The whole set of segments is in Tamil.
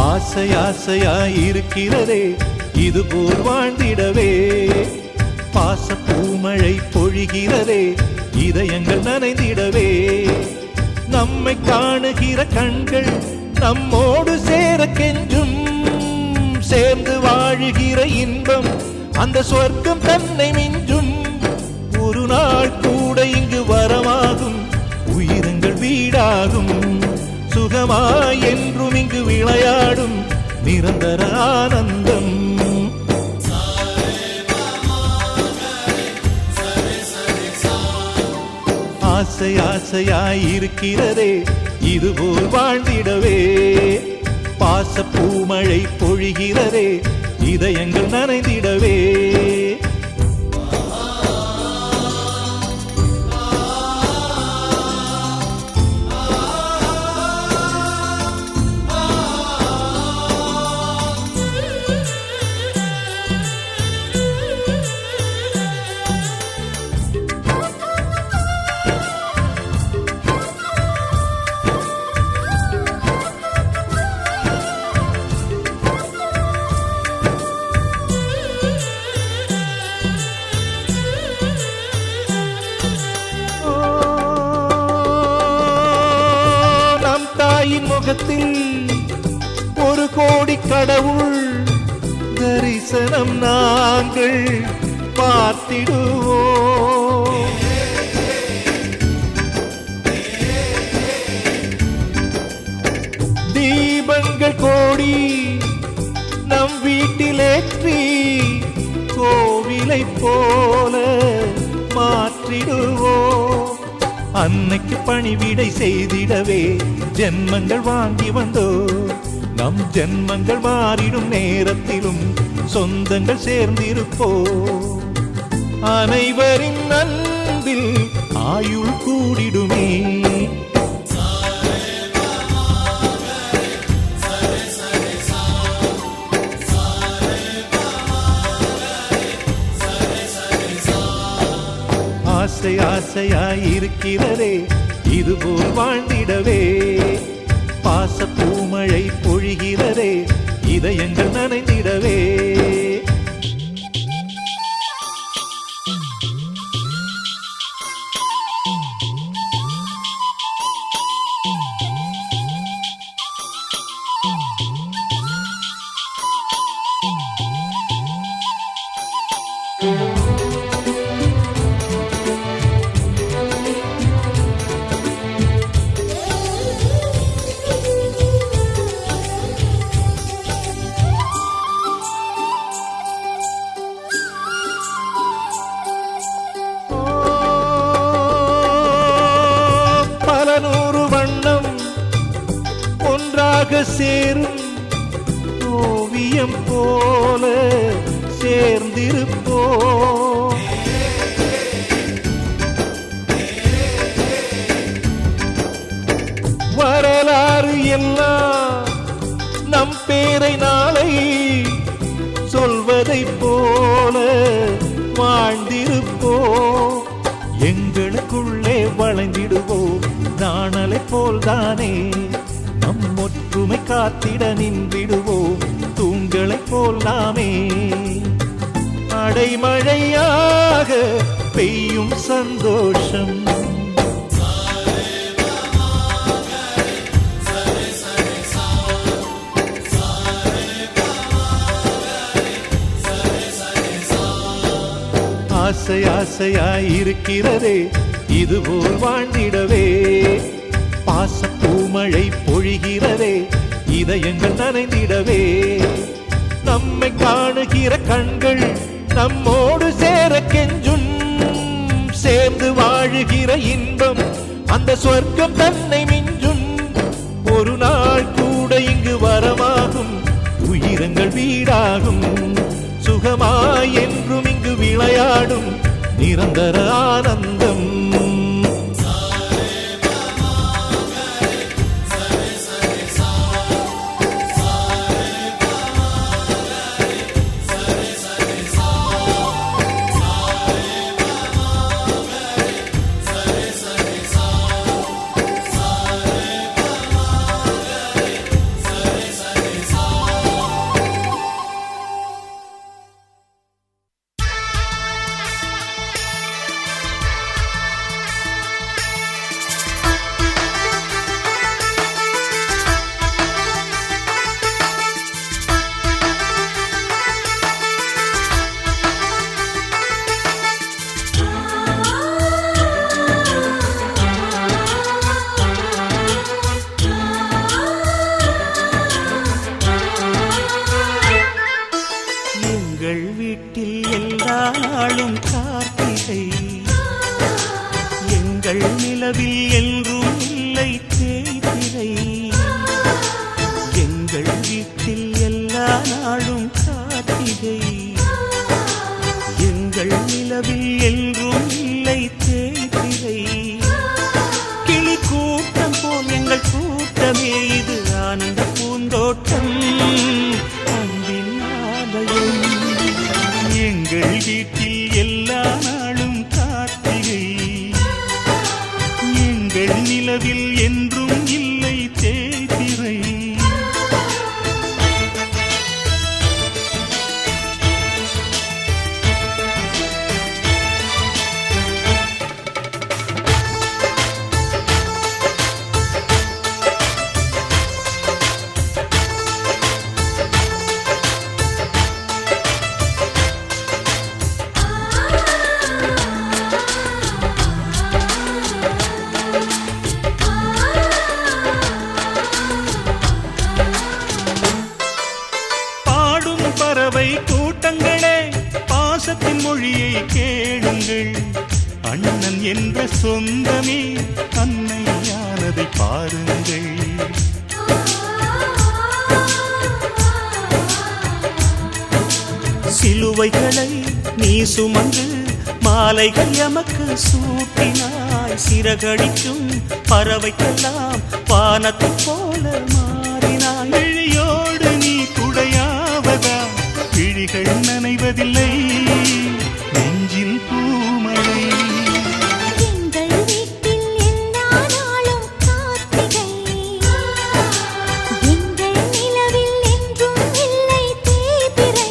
ஆசை ஆசையாயிருக்கிறதே இதுபோல் வாழ்ந்திடவே, பாச பூமழை பொழிகிறதே இதயங்கள் நனைந்திடவே, நம்மை காணுகிற கண்கள் நம்மோடு சேர கெஞ்சும், சேர்ந்து வாழுகிற இன்பம் அந்த சொர்க்கம் தன்னை மிஞ்சும், ஒரு நாள் கூட இங்கு வரமாகும் உயிரங்கள் வீடாகும், சுகமாய் என்றும் இங்கு விளையாடும் நிரந்தர ஆனந்தம். ஆசை ஆசையாயிருக்கிறதே இதுபோல் வாழ்ந்திடவே, பாச பூமழை பொழிகிறதே இதயங்கள் நனைந்திடவே. முகத்தில் ஒரு கோடி கடவுள் தரிசனம் நாங்கள் பார்த்திடுவோம், தீபங்கள் கோடி நம் வீட்டிலேற்றி கோவிலை போல மாற்றிடுவோம், அன்னைக்கு பணிவிடை செய்திடவே ஜென்மங்கள் வாங்கி வந்தோ, நம் ஜென்மங்கள் மாறிடும் நேரத்திலும் சொந்தங்கள் சேர்ந்திருப்போ, அனைவரின் அன்பில் ஆயுள் கூடிடுமே. ஆசை ஆசையாயிருக்கிறதே இதுபோல் வாழ்ந்திடவே, பாச பூமழை பொழிகிறதே இதயங்கள் நனைந்திடவே. சேரும் ஓவியம் போல சேர்ந்திருப்போம், வரலாறு எல்லாம் நம் பேரை நாளை சொல்வதை போல வாழ்ந்திருப்போம், எங்களுக்குள்ளே வளைந்திடுவோம் நாணலை போல்தானே, நம் ஒற்றுமை காத்திட நின்றிடுவோம் தூண்களை போல் நாமே, அடைமழையாக பெய்யும் சந்தோஷம், ஆசை ஆசையாயிருக்கிறதே இதுபோல் வாழ்ந்திடவே, பாச பூமழை பொழிகிறதே இதயங்கள் நனைந்திடவே, நம்மை காணுகிற கண்கள் நம்மோடு சேர கெஞ்சும், சேர்ந்து வாழுகிற இன்பம் அந்த சொர்க்கம் தன்னை மிஞ்சும், ஒரு நாள் கூட இங்கு வரமாகும் உயிரங்கள் வீடாகும், சுகமாய் என்றும் இங்கு விளையாடும் நிரந்தர ஆனந்தம். பூந்தோட்டம் அன்பின் ஆலயம். எங்கள் வீட்டில் எல்லா நாளும் கார்த்திகை, எங்கள் நிலவில் என்றும் இல்லை தேய்பிறை. பறவை கூட்டங்களே பாசத்தின் மொழியை கேளுங்கள். அண்ணன் என்ற சொந்தமே அன்னையானதை பாருங்கள். சிலுவைகளை நீ சுமந்து மாலைகள் எமக்கு சூட்டினாய். சிறகடிக்கும் பறவைக்கெல்லாம் வானத்தை போல மாறினாய். விழியோடு நீ குடையாவதா, விழிகள் நனைவதில்லை, நெஞ்சில் பூமழை. எங்கள் வீட்டில் எல்லா நாளும் கார்த்திகை, எங்கள் நிலவில் என்றும் இல்லை தேய்பிறை.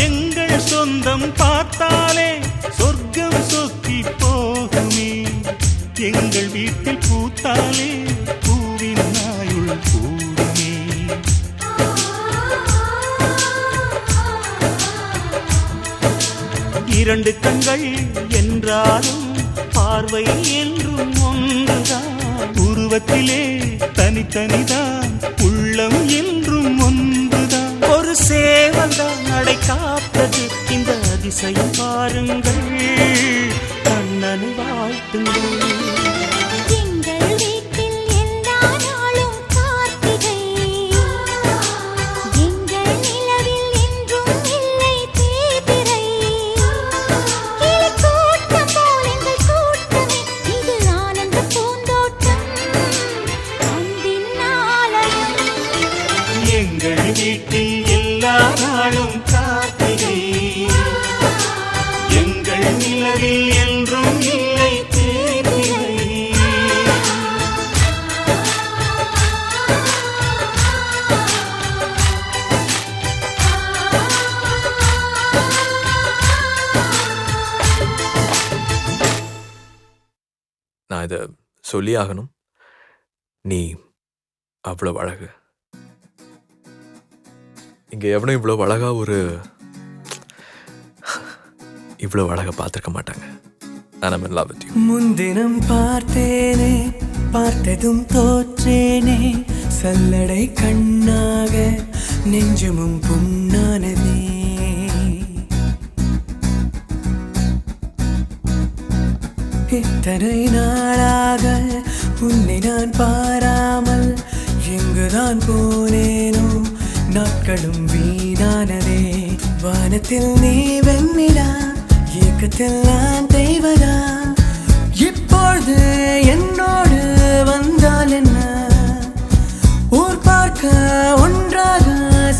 எங்கள் சொந்தம் பார்த்தாலே சொர்க்கம் சொக்கி போகுமே. எங்கள் வீட்டில் பூத்தாலே பூவின் நாயுள் கூடுமே. இரண்டு கண்கள் என்றாலும் பார்வை என்றும் ஒன்றுதான். உருவத்திலே தனித்தனிதான், உள்ளம் என்றும் ஒன்றுதான். ஒரு சேவல்தான் நடை காத்தது, இந்த அதிசயம் பாருங்கள், கண்ணனை வாழ்த்துங்கள். எங்கள் வீட்டில் எல்லா நாளும் கார்த்திகை, எங்கள் நிலவில் என்றும் இல்லை தேய்பிறை. கிளிக்கூட்டம் போல் எங்கள் கூட்டமே, இது ஆனந்த பூந்தோட்டம் அன்பின் ஆலயம். எங்கள் வீட்டில் எல்லா நாளும் கார்த்திகை, எங்கள் நிலவில் என்றும் இல்லை தேய்பிறை. நான் இதை சொல்லி ஆகணும். நீ அவ்வளவு அழகு. இங்க எவனும் இவ்வளவு அழகா இவ்வளவு அழகா பார்த்திருக்க மாட்டாங்க. I'm in love with you. முன்தினம் பார்த்தேனே, பார்த்ததும் தோற்றேனே, சல்லடை கண்ணாக நெஞ்சமும் புண்ணானதே. இத்தனை நாளாக உன்னை நான் பாராமல் எங்குதான் போனேனோ, நாட்களும் வீணானதே. வானத்தில் நீ வெண்ணிலா, ஏக்கத்தில் நான் தெய்வதா. இப்பொழுது என்னோடு வந்தால் என்ன, ஊர் பார்க்க ஒன்றாக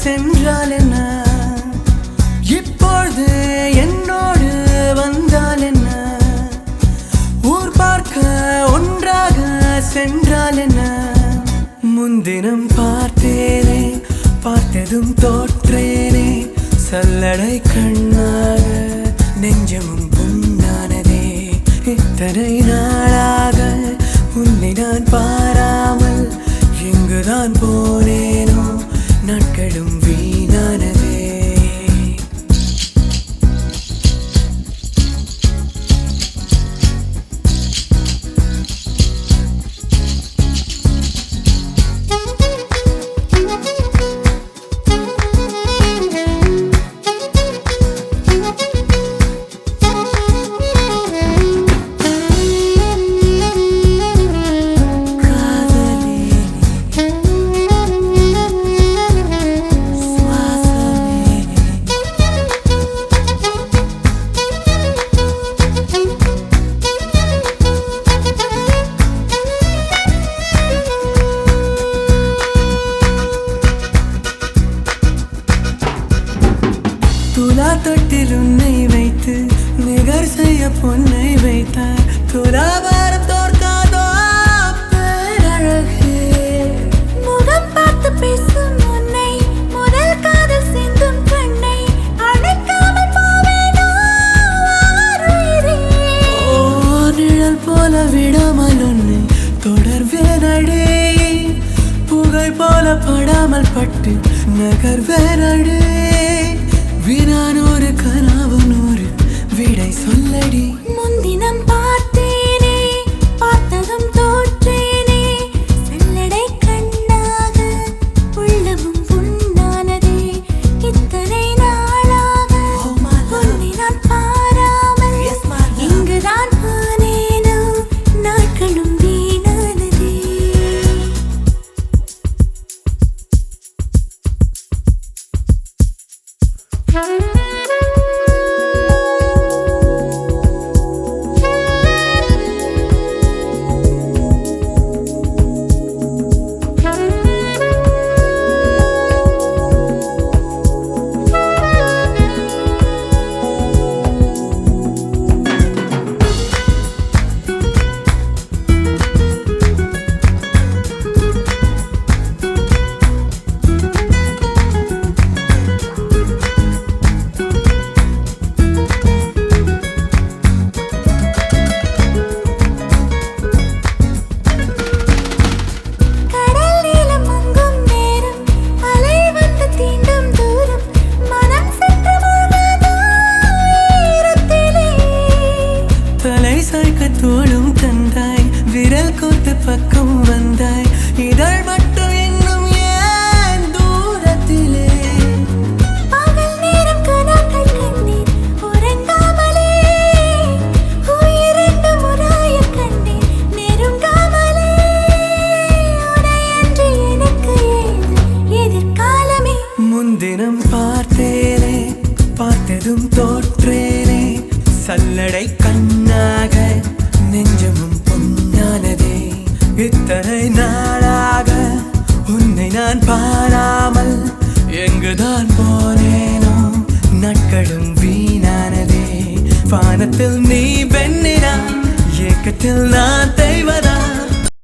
சென்றால் என்ன. இப்பொழுது என்னோடு வந்தால் என்ன, ஊர் பார்க்க ஒன்றாக சென்றால் என்ன. முன்தினம் பார்த்தேனே, பார்த்ததும் தோற்றேனே, சல்லடை கண்ணாக நெஞ்சமும் புண்ணானதே. இத்தனை நாளாக உன்னை நான் பாராமல் எங்குதான் போனேனோ, நாட்களும் வீணானதே. போல படாமல் பட்டு நகர்வேரடே வீணான ஒரு கனவு நூறு விடை சொல்லடி முன்தினம் பார்த்தேனே பார்த்ததும் தோற்றேனே சல்லடை கண்ணாக உள்ளமும் புண்ணானதே இத்தனை நாளாக உன்னை நான் பாராமல் இங்குதான் போனேனோ நாட்களும் வீணானதே கடல் நீலம் மங்கும் நேரம் அலை வந்து தீண்டும் தூரம் மனம் சென்று மூழ்காதோ ஈரத்திலே தலை சாய்க்க தோளும் தந்தாய் விரல் கோர்த்து பக்கம் வந்தாய் இதழ் மட்டும் இன்னும் ஏன் தூரத்திலே பகல் நேரம் கனாக்கள் கண்டேன் உறங்காமலே உயிரெண்டு முறாயக் கண்டேன் நெருங்காமலே உனையன்றி எனக்கு ஏது எதிர்காலமே முன்தினம் பார்த்தேனே பார்த்ததும் தோற்றேனே சல்லடை கண்ணாக நெஞ்சமும் பொன்னானதே இத்தனை நாளாக உன்னை நான் பாராமல் எங்குதான் போனேனோ நாட்களும் வீணானதே வானத்தில் நீ வெண்ணிலா ஏக்கத்தில் நான் தெய்வதா